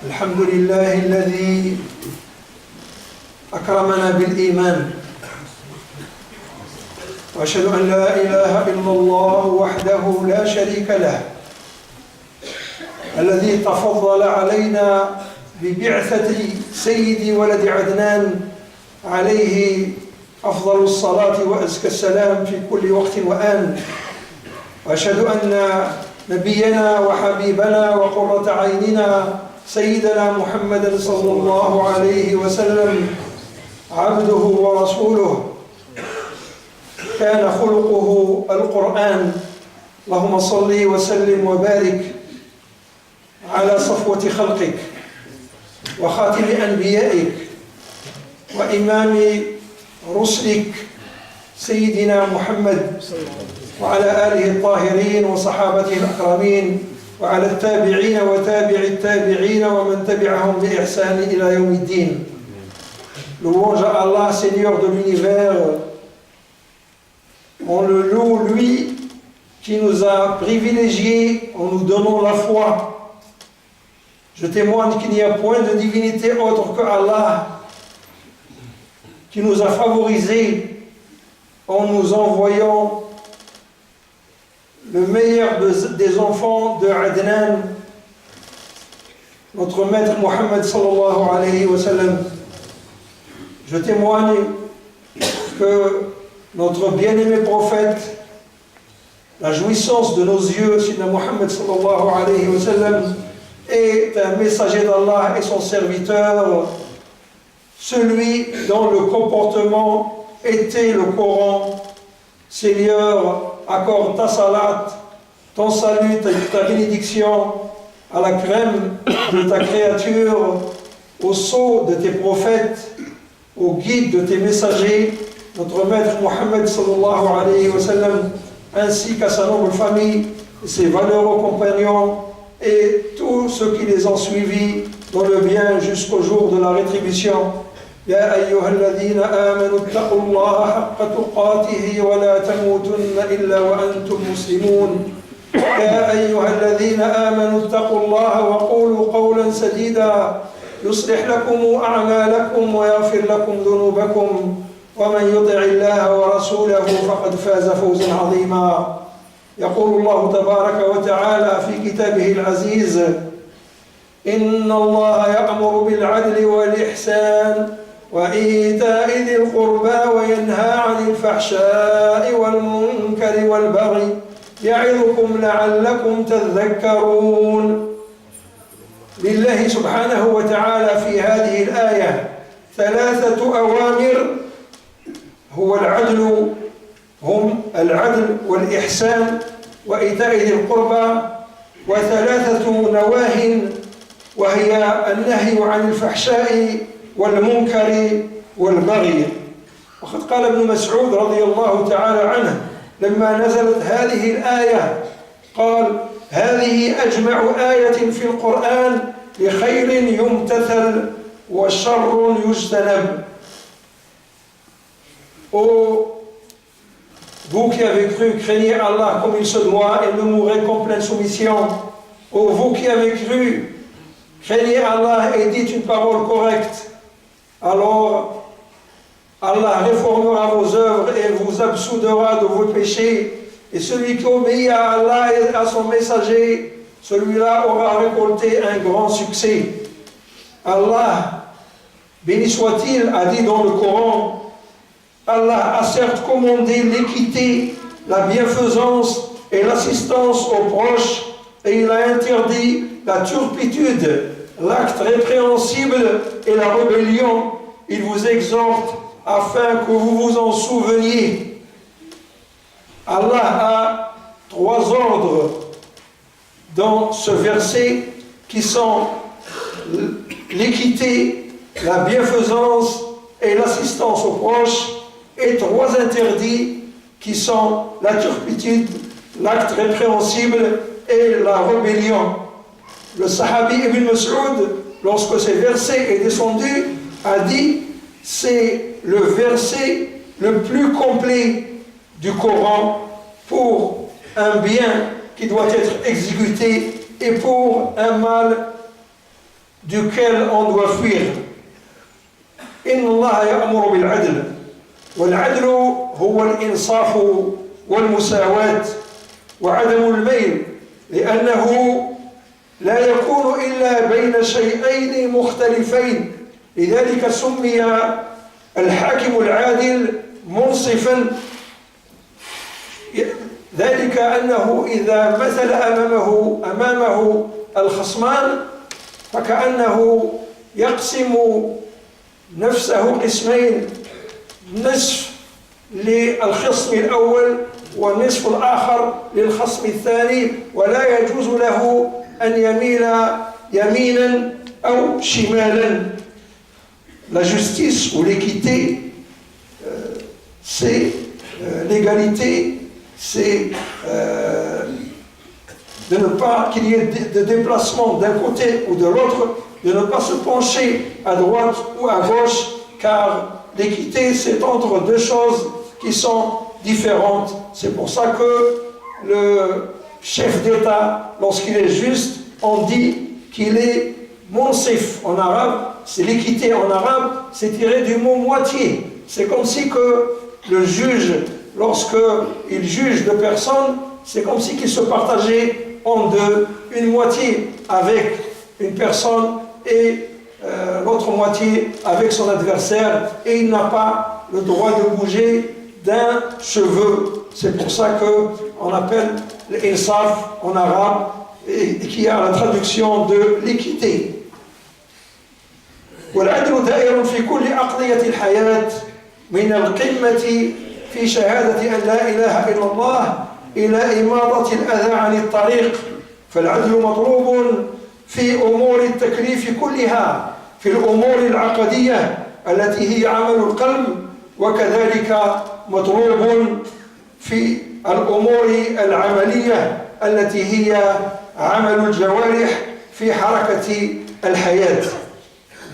الحمد لله الذي أكرمنا بالإيمان وأشهد أن لا إله إلا الله وحده لا شريك له الذي تفضل علينا ببعثة سيد ولد عدنان عليه أفضل الصلاة وأزكى السلام في كل وقت وآن. وأشهد أن نبينا وحبيبنا وقرة عيننا سيدنا محمد صلى الله عليه وسلم عبده ورسوله كان خلقه القرآن. اللهم صل وسلم وبارك على صفوة خلقك وخاتم أنبيائك وإمام رسلك سيدنا محمد وعلى آله الطاهرين وصحابته الأكرمين وعلى التابعين وتابع التابعين ومن تبعهم بإحسان إلى يوم الدين. Louange à Allah, Seigneur de l'univers. On le loue, lui, qui nous a privilégiés en nous donnant la foi. Je témoigne qu'il n'y a point de divinité autre que Allah, qui nous a favorisés en nous envoyant le meilleur des enfants de Adnan, notre maître Mohammed sallallahu alayhi wa sallam. Je témoigne que notre bien-aimé prophète, la jouissance de nos yeux, Sidna Mohammed sallallahu alayhi wa sallam, est un messager d'Allah et son serviteur, celui dont le comportement était le Coran. Seigneur, accorde ta salat, ton salut, ta bénédiction à la crème de ta créature, au sceau de tes prophètes, au guide de tes messagers, notre maître Mohammed sallallahu alayhi wa sallam, ainsi qu'à sa noble famille, ses valeureux compagnons et tous ceux qui les ont suivis dans le bien jusqu'au jour de la rétribution. يا أيها الذين آمنوا اتقوا الله حق تقاته ولا تموتن إلا وأنتم مسلمون. يا أيها الذين آمنوا اتقوا الله وقولوا قولا سديدا يصلح لكم أعمالكم ويغفر لكم ذنوبكم ومن يطع الله ورسوله فقد فاز فوزا عظيما. يقول الله تبارك وتعالى في كتابه العزيز: إن الله يأمر بالعدل والإحسان وإيتاء ذي القربى وينهى عن الفحشاء والمنكر والبغي يعظكم لعلكم تذكرون. لله سبحانه وتعالى في هذه الآية ثلاثة أوامر هم العدل والإحسان وإيتاء ذي القربى، وثلاثة نواه وهي النهي عن الفحشاء والمنكر والبغي. وقد قال ابن مسعود رضي الله تعالى عنه لما نزلت هذه الآية قال: هذه أجمع آية في القرآن لخير يمتثل وشر يجتنب. Ô vous qui avez cru, craignez Allah comme il se doit et ne mourrez qu'en pleine soumission. Ô vous qui avez cru, craignez Allah et dites une parole correcte. Alors Allah réformera vos œuvres et vous absoudra de vos péchés. Et celui qui obéit à Allah et à son messager, celui-là aura récolté un grand succès. Allah, béni soit-il, a dit dans le Coran: Allah a certes commandé l'équité, la bienfaisance et l'assistance aux proches, et il a interdit la turpitude, l'acte répréhensible et la rébellion. Il vous exhorte afin que vous vous en souveniez. Allah a 3 ordres dans ce verset qui sont l'équité, la bienfaisance et l'assistance aux proches, et 3 interdits qui sont la turpitude, l'acte répréhensible et la rébellion. Le sahabi Ibn Mas'ud, lorsque ce verset est descendu, a dit: c'est le verset le plus complet du Coran pour un bien qui doit être exécuté et pour un mal duquel on doit fuir. إن الله يأمر بالعدل والعدل هو الإنصاف والمساواة وعدم الميل لأنه لا يكون إلا بين شيئين مختلفين لذلك سمي الحاكم العادل منصفا ذلك أنه إذا مثل أمامه الخصمان فكأنه يقسم نفسه قسمين نصف للخصم الأول والنصف الآخر للخصم الثاني ولا يجوز له أن يميل يمينا أو شمالا. La justice ou l'équité, c'est l'égalité, c'est de ne pas qu'il y ait de déplacement d'un côté ou de l'autre, de ne pas se pencher à droite ou à gauche, car l'équité c'est entre deux choses qui sont différentes. C'est pour ça que le chef d'État, lorsqu'il est juste, on dit qu'il est munsif en arabe, c'est l'équité en arabe, c'est tiré du mot moitié. C'est comme si que le juge, lorsqu'il juge deux personnes, c'est comme si qu'il se partageait en deux, une moitié avec une personne et l'autre moitié avec son adversaire, et il n'a pas le droit de bouger d'un cheveu. C'est pour ça qu'on appelle l'insaf en arabe, et qui a la traduction de l'équité. والعدل دائر في كل أقضية الحياة من القمة في شهادة أن لا إله إلا الله إلى إماطة الأذى عن الطريق فالعدل مطلوب في أمور التكليف كلها في الأمور العقدية التي هي عمل القلب وكذلك مطلوب في الأمور العملية التي هي عمل الجوارح في حركة الحياة.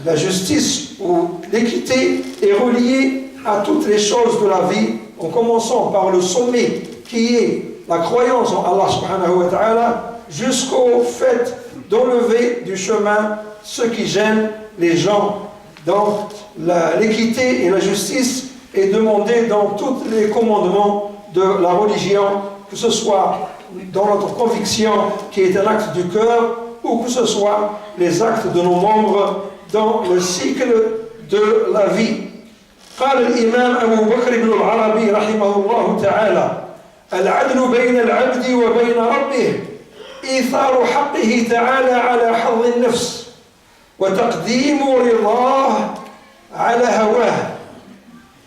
La justice ou l'équité est reliée à toutes les choses de la vie, en commençant par le sommet qui est la croyance en Allah subhanahu wa ta'ala, jusqu'au fait d'enlever du chemin ce qui gêne les gens. Donc l'équité et la justice est demandée dans tous les commandements de la religion, que ce soit dans notre conviction qui est un acte du cœur, ou que ce soit les actes de nos membres dans le cycle de la vie. قال الإمام أبو بكر بن العربي رحمه الله تعالى: العدل بين العبد وبين ربه إيثار حقه تعالى على حظ النفس وتقديم رضاه على هواه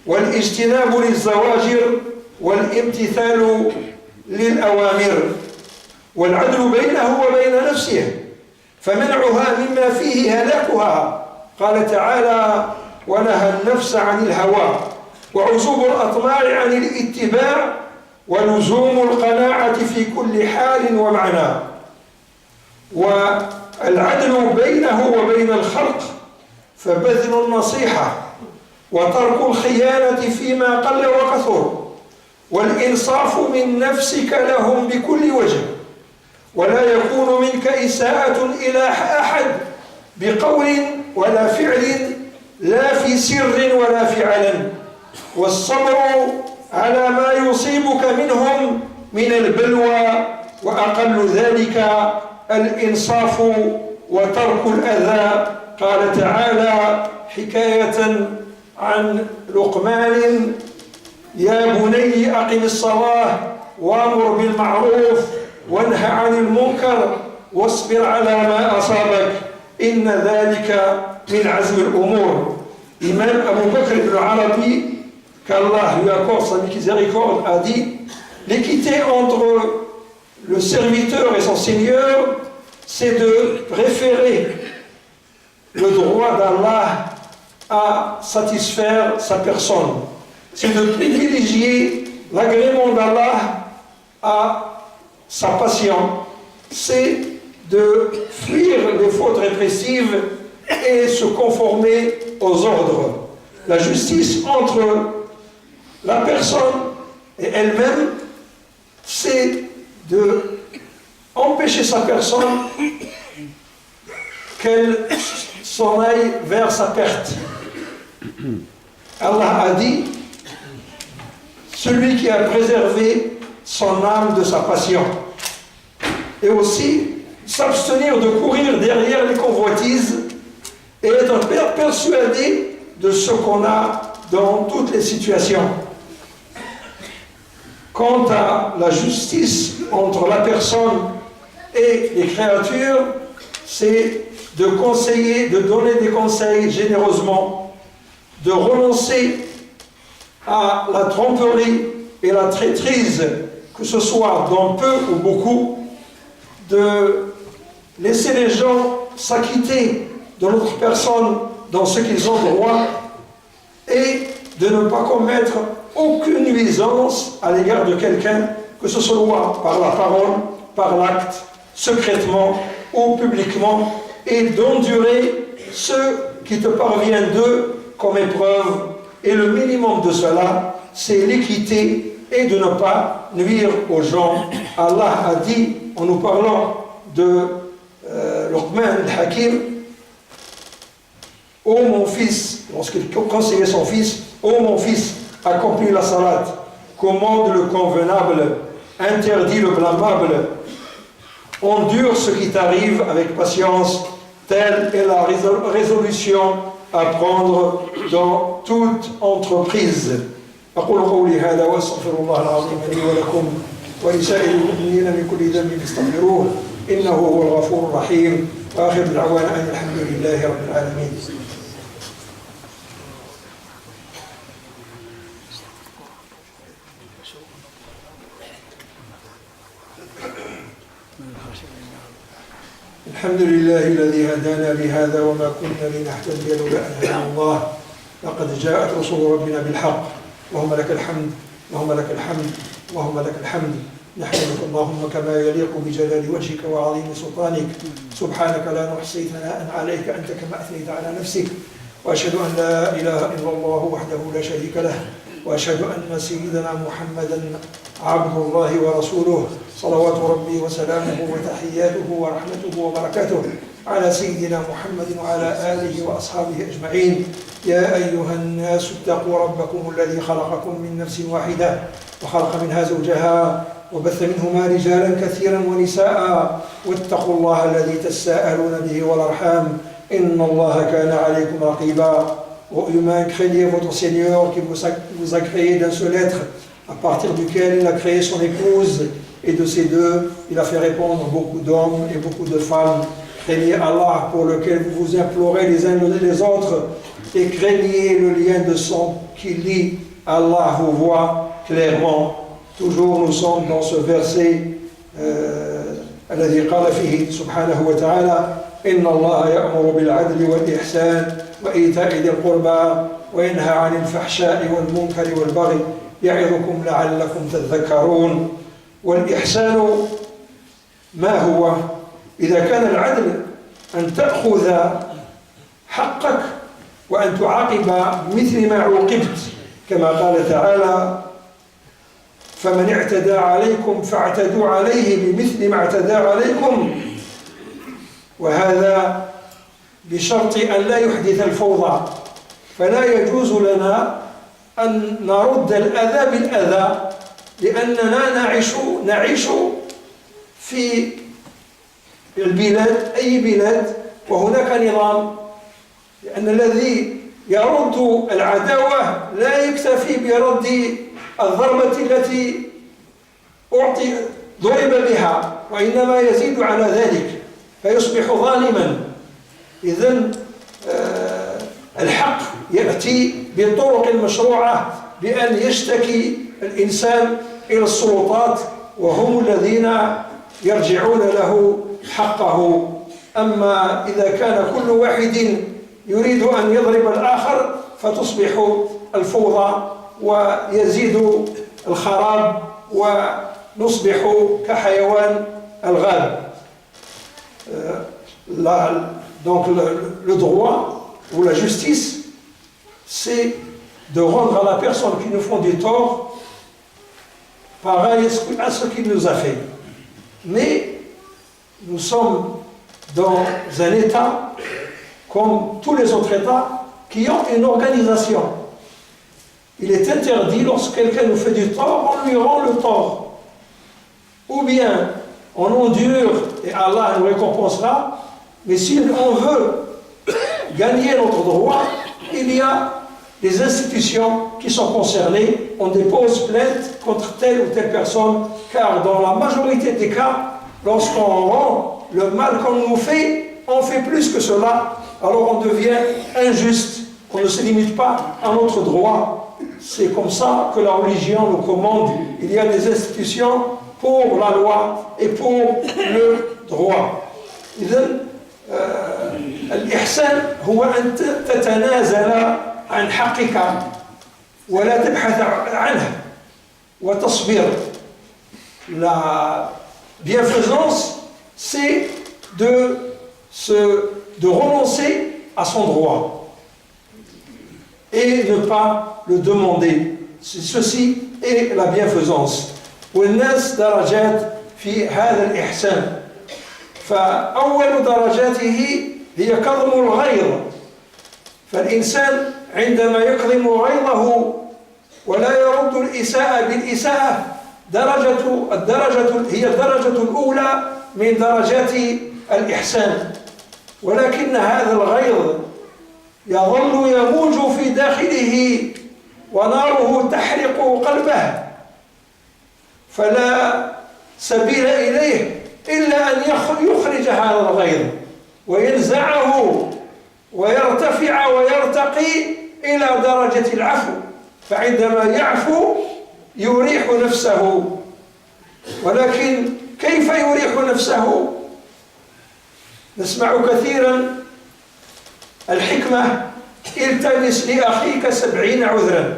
والاجتناب للزواجر والامتثال للأوامر والعدل بينه وبين نفسه فمنعها مما فيه هلاكها. قال تعالى: ونهى النفس عن الهوى وعزوب الأطماع عن الاتباع ولزوم القناعة في كل حال ومعنى. والعدل بينه وبين الخلق فبذل النصيحة وترك الخيانة فيما قل وكثر والإنصاف من نفسك لهم بكل وجه ولا يكون منك إساءة إلى أحد بقول ولا فعل لا في سر ولا في علن والصبر على ما يصيبك منهم من البلوى وأقل ذلك الإنصاف وترك الأذى. قال تعالى حكاية عن لقمان: يا بني أقم الصلاة وأمر بالمعروف وانهى عن المنكر واصبر على ما أصابك إن ذلك من عزم الأمور. Imam Abu Bakr ibn Arabi, qu'Allah lui accorde sa miséricorde, a dit: l'équité entre le serviteur et son Seigneur, c'est de préférer le droit d'Allah à satisfaire sa personne. C'est de privilégier l'agrément d'Allah à sa passion. C'est de fuir les fautes répressives et se conformer aux ordres. La justice entre la personne et elle-même, c'est de empêcher sa personne qu'elle s'en aille vers sa perte. Allah a dit, celui qui a préservé son âme de sa passion. Et aussi, s'abstenir de courir derrière les convoitises et être persuadé de ce qu'on a dans toutes les situations. Quant à la justice entre la personne et les créatures, c'est de conseiller, de donner des conseils généreusement, de renoncer à la tromperie et la traîtrise, que ce soit dans peu ou beaucoup, de laisser les gens s'acquitter de notre personne dans ce qu'ils ont droit et de ne pas commettre aucune nuisance à l'égard de quelqu'un, que ce soit par la parole, par l'acte, secrètement ou publiquement, et d'endurer ce qui te parvient d'eux comme épreuve. Et le minimum de cela, c'est l'équité et de ne pas nuire aux gens. Allah a dit, en nous parlant de Luqman al-Hakim, ô mon fils, lorsqu'il conseillait son fils, ô mon fils, accomplis la salat, commande le convenable, interdit le blâmable, endure ce qui t'arrive avec patience, telle est la résolution à prendre dans toute entreprise. أقول قولي هذا وأستغفر الله العظيم لي ولكم ولسائر المؤمنين من كل ذنب فاستغفروه إنه هو الغفور الرحيم وآخر دعوانا أن الحمد لله رب العالمين. الحمد لله الذي هدانا لهذا وما كنا لنهتدي لولا أن هدانا الله لقد جاءت رسول ربنا بالحق اللهم لك الحمد اللهم لك الحمد اللهم لك الحمد نحمدك اللهم كما يليق بجلال وجهك وعظيم سلطانك سبحانك لا نحصي ثناء عليك أنت كما أثنيت على نفسك وأشهد أن لا إله إلا الله وحده لا شريك له وأشهد أن سيدنا محمدا عبد الله ورسوله صلوات ربي وسلامه وتحياته ورحمته وبركاته على سيدنا محمد وعلى آله وأصحابه أجمعين. يا أيها الناس اتقوا ربكم الذي خلقكم من نفس واحدة وخلق منها زوجها وبث منهما رجالا كثيرا ونساء واتقوا الله الذي تساءلون به والأرحام إن الله كان عليكم رقيبا. Ô humains, craignez votre Seigneur qui vous a créé d'un seul être, à partir duquel il a créé son épouse, et de ces deux, il a fait répondre beaucoup d'hommes et beaucoup de femmes. Craignez Allah pour lequel vous vous implorez les uns les autres, et craignez le lien de sang qui lie. Allah vous voit clairement. Toujours nous sommes dans ce verset الذي قال فيه سبحانه وتعالى إن الله يأمر بالعدل والإحسان وإيتاء ذي القربى وينهى عن الفحشاء والمنكر والبغي يعظكم لعلكم تذكرون. والإحسان ما هو؟ إذا كان العدل أن تأخذ حقك وأن تعاقب مثل ما عوقبت كما قال تعالى فمن اعتدى عليكم فاعتدوا عليه بمثل ما اعتدى عليكم وهذا بشرط أن لا يحدث الفوضى. فلا يجوز لنا أن نرد الأذى بالأذى لأننا نعيش في البلاد أي بلاد وهناك نظام. لأن الذي يرد العداوة لا يكتفي برد الضربة التي ضرب بها وإنما يزيد على ذلك فيصبح ظالما. إذن الحق يأتي بالطرق المشروعة بأن يشتكي الإنسان إلى السلطات وهم الذين يرجعون له حقه. أما إذا كان كل واحد يريد أن يضرب الآخر فتصبح الفوضى ويزيد الخراب ونصبح كحيوان الغاب. Donc le droit ou la justice, c'est de rendre à la personne qui nous font des torts pareil à ce qu'il nous a fait. Mais nous sommes dans un État comme tous les autres États qui ont une organisation. Il est interdit, lorsque quelqu'un nous fait du tort, on lui rend le tort. Ou bien on endure et Allah nous récompensera, mais si on veut gagner notre droit, il y a des institutions qui sont concernées, on dépose plainte contre telle ou telle personne, car dans la majorité des cas, lorsqu'on rend le mal qu'on nous fait, on fait plus que cela, alors on devient injuste, on ne se limite pas à notre droit. C'est comme ça que la religion nous commande. Il y a des institutions pour la loi et pour le droit. إذن الإحسان هو أن تتنازل عن حقك ولا تبحث عنه وتصبر. La bienfaisance, c'est de renoncer à son droit et ne pas le demander. Ceci est la bienfaisance. والناس درجات في هذا الإحسان. فأول درجاته هي كظم الغيظ. فالإنسان عندما يكظم غيظه ولا يرد الإساءة بالإساءة هي الدرجة الأولى من درجات الإحسان. ولكن هذا الغيظ يظل يموج في داخله وناره تحرق قلبه، فلا سبيل إليه إلا أن يخرج هذا الغيظ وينزعه ويرتفع ويرتقي إلى درجة العفو. فعندما يعفو يريح نفسه. ولكن كيف يريح نفسه؟ نسمع كثيرا الحكمة التمس لأخيك 70 عذرا.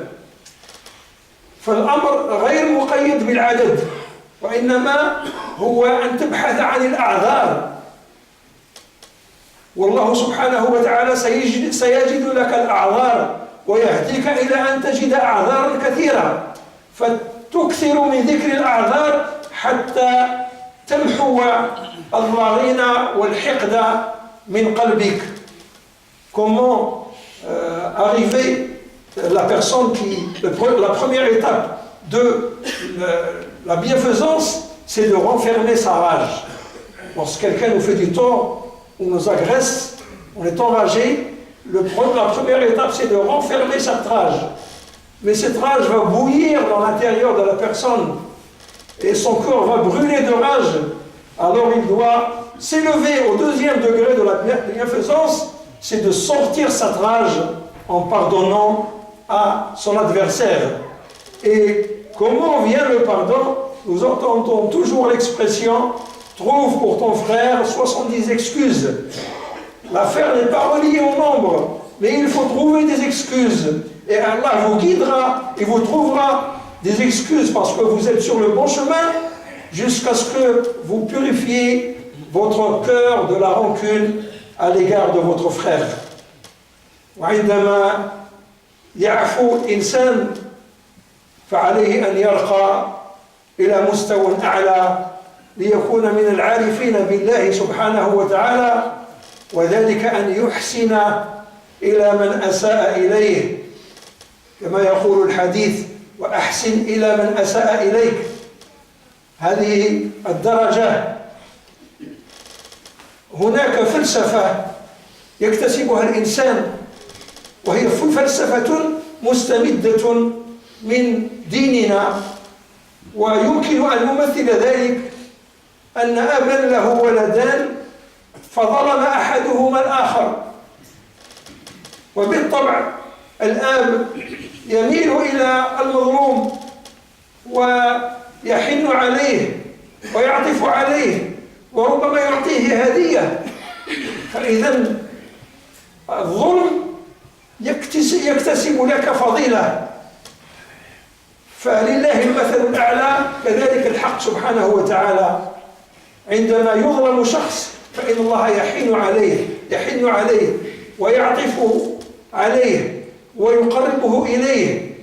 فالأمر غير مقيد بالعدد، وإنما هو أن تبحث عن الأعذار. والله سبحانه وتعالى سيجد لك الأعذار ويهديك إلى أن تجد أعذارا كثيرة، فتكثر من ذكر الأعذار حتى تمحو الضغين والحقد من قلبك. Comment arriver, la première étape de la bienfaisance, c'est de renfermer sa rage. Lorsque quelqu'un nous fait du tort ou nous agresse, on est enragé, la première étape, c'est de renfermer cette rage. Mais cette rage va bouillir dans l'intérieur de la personne et son corps va brûler de rage. Alors il doit s'élever au deuxième degré de la bienfaisance, c'est de sortir cette rage en pardonnant à son adversaire. Et comment vient le pardon? Nous entendons toujours l'expression « trouve pour ton frère 70 excuses ». L'affaire n'est pas reliée au nombre, mais il faut trouver des excuses. Et Allah vous guidera et vous trouvera des excuses parce que vous êtes sur le bon chemin jusqu'à ce que vous purifiez votre cœur de la rancune à l'égard de votre frère. وعندما يعفو الإنسان فعليه أن يرقى إلى مستوى أعلى ليكون من العارفين بالله سبحانه وتعالى، وذلك أن يحسن إلى من أساء إليه، كما يقول الحديث وأحسن إلى من أساء إليك. هذه الدرجة هناك فلسفة يكتسبها الإنسان، وهي فلسفة مستمدة من ديننا، ويمكن أن نمثل ذلك أن أبا له ولدان فظلم أحدهما الآخر، وبالطبع الآب يميل إلى المظلوم ويحن عليه ويعطف عليه وربما يعطيه هدية. فإذا الظلم يكتسب لك فضيلة. فلله المثل الأعلى، كذلك الحق سبحانه وتعالى عندما يظلم شخص فإن الله يحن عليه ويعطف عليه ويقربه إليه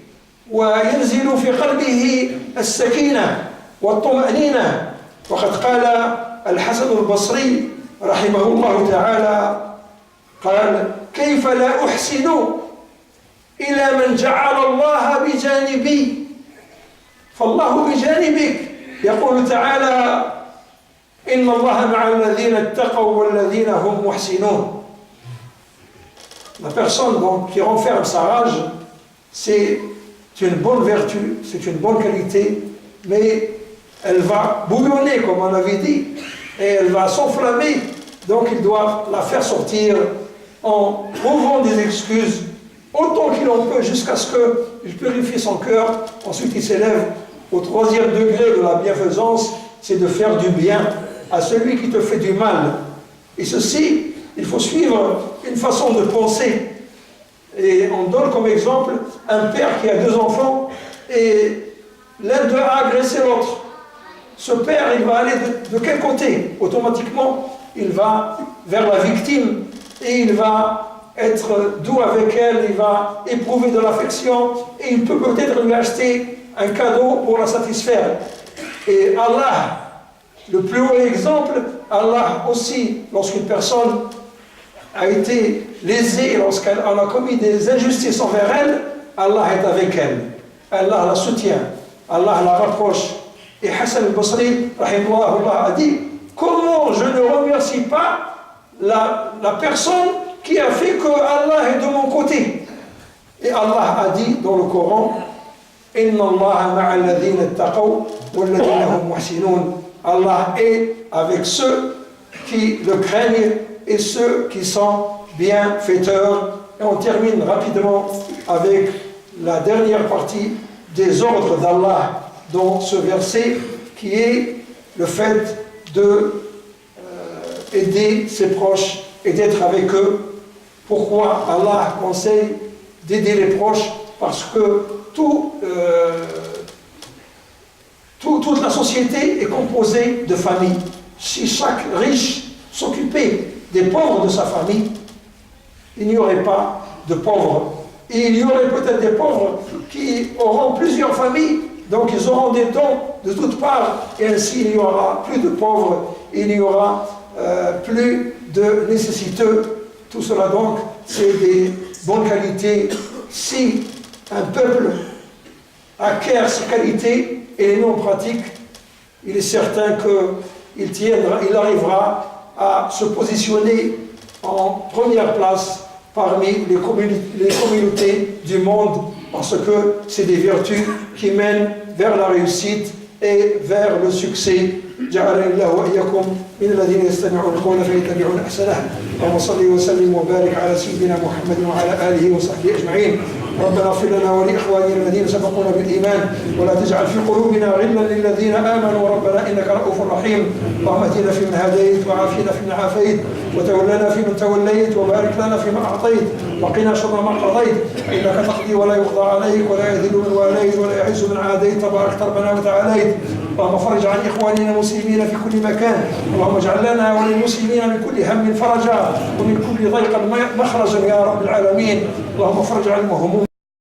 وينزل في قلبه السكينة والطمأنينة. وقد قال الحسن البصري رحمه الله تعالى قال كيف لا أحسن إلى من جعل الله بجانبي فالله بجانبك يقول تعالى إن الله مع الذين اتقوا والذين هم محسنون. La personne donc, qui renferme sa rage, c'est une bonne vertu, c'est une bonne qualité, mais elle va bouillonner, comme on avait dit, et elle va s'enflammer. Donc il doit la faire sortir en trouvant des excuses autant qu'il en peut jusqu'à ce qu'il purifie son cœur. Ensuite il s'élève au 3e degré de la bienfaisance, c'est de faire du bien à celui qui te fait du mal. Et ceci, il faut suivre une façon de penser. Et on donne comme exemple un père qui a 2 enfants et l'un d'eux a agressé l'autre. Ce père, il va aller de quel côté? Automatiquement, il va vers la victime et il va être doux avec elle, il va éprouver de l'affection et il peut peut-être lui acheter un cadeau pour la satisfaire. Et Allah, le plus haut exemple, Allah aussi, lorsqu'une personne a été lésée, lorsqu'elle a commis des injustices envers elle, Allah est avec elle. Allah la soutient, Allah la rapproche. Et Hassan al-Basri, rahimahullah, a dit, comment je ne remercie pas la personne qui a fait que Allah est de mon côté. Et Allah a dit dans le Coran, Inna Allah ma'a alladhina ittaqaw walladhina hum muhsinun. Allah est avec ceux qui le craignent et ceux qui sont bienfaiteurs. Et on termine rapidement avec la dernière partie des ordres d'Allah dans ce verset, qui est le fait de aider ses proches et d'être avec eux. Pourquoi Allah conseille d'aider les proches? Parce que toute la société est composée de familles. Si chaque riche s'occupait des pauvres de sa famille, il n'y aurait pas de pauvres. Et il y aurait peut-être des pauvres qui auront plusieurs familles, donc ils auront des dons de toutes parts, et ainsi il n'y aura plus de pauvres, il n'y aura plus de nécessiteux. Tout cela donc, c'est des bonnes qualités. Si un peuple acquiert ces qualités et les non pratique, il est certain qu'il arrivera à se positionner en première place parmi les communautés du monde, parce que c'est des vertus qui mènent vers la réussite et vers le succès. جعلني الله وإياكم من الذين يستمعون القول فيتبعون أحسنه. اللهم صل وسلم وبارك على سيدنا محمد وعلى آله وصحبه أجمعين. ربنا اغفر لنا ولإخواننا الذين سبقونا بالإيمان ولا تجعل في قلوبنا غلا للذين آمنوا ربنا إنك رؤوف رحيم. اللهم اهدنا فيمن هديت وعافنا فيمن عافيت وتولنا فيمن توليت وبارك لنا فيما أعطيت وقنا شر ما قضيت إنك تقضي ولا يقضى عليك ولا يذل من واليت ولا يعز من عاديت تبارك ربنا وتعاليت. اللهم فرج عن إخواننا المسلمين في كل مكان. اللهم اجعل لنا وللمسلمين من كل هم فرجا ومن كل ضيق مخرجا يا رب العالمين. اللهم فرج عن المهموم